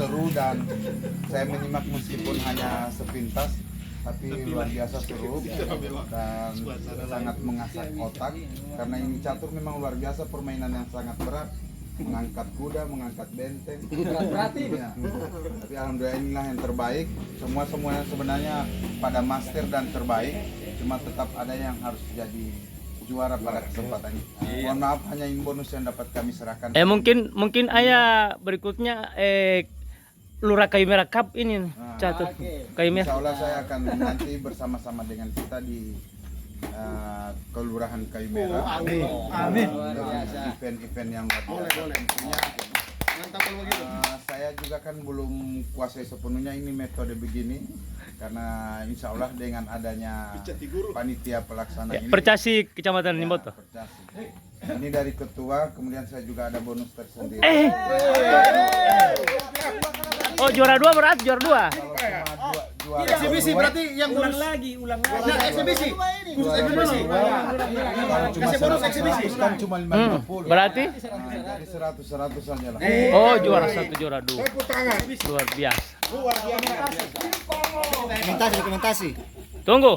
seru dan saya menyimak meskipun hanya sepintas, tapi luar biasa seru dan sangat mengasah otak karena ini catur memang luar biasa, permainan yang sangat berat, mengangkat kuda, mengangkat benteng, berarti ya. Tapi alhamdulillah inilah yang terbaik, semuanya sebenarnya pada master dan terbaik, cuma tetap ada yang harus jadi juara pada kesempatan ini. Mohon maaf, hanya ini bonus yang dapat kami serahkan. Mungkin ayah berikutnya Lurah Kayu Merah Cup ini catur Kayu Merah. Insya Allah saya akan nanti bersama-sama dengan kita di Kelurahan Kayu Merah. Amin. Event-event yang luar biasa. Mantap kalau begitu. Saya juga kan belum kuasai sepenuhnya ini metode begini karena insya Allah dengan adanya panitia pelaksana ini. Percasi Kecamatan Limboto. Percasi. Ini dari ketua, kemudian saya juga ada bonus tersendiri. Oh, juara 2 berarti juara 2. Juara Eksibisi berarti yang ulang lagi. Nah, eksibisi. Eksibisi. Kasih bonus eksibisi. Kan cuma 50. Berarti Jadi 100 saja lah. oh juara 1 juara 2. Luar biasa. Dokumentasi. Tunggu.